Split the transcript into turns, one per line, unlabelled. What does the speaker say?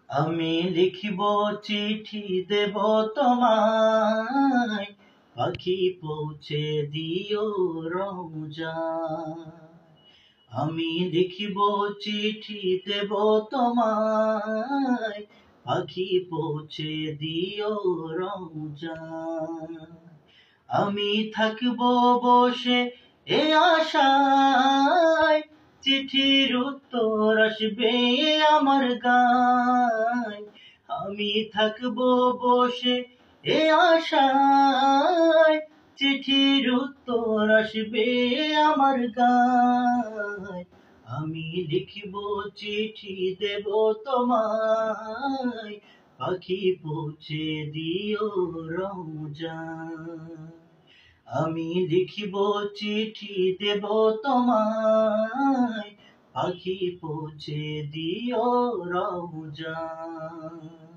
আমি লিখিব চিঠি দেব তোমায়, পাখি পৌঁছে দিও রওজায়। আমি লিখিব চিঠি দেব তোমায়, পাখি পৌঁছে দিও রওজায়। আমি থাকব বসে এ আশায়, চিঠির উত্তর আসবে আমার গায়। আমি থাকব বসে এ আশায়, চিঠির উত্তর আসবে আমার গায়। আমি লিখিব চিঠি দেব তোমায়, পাখি পৌঁছে দিও রওজায়। আমি লিখিব চিঠি দেব তোমায়, পাখি পৌঁছে দিও রওজায়।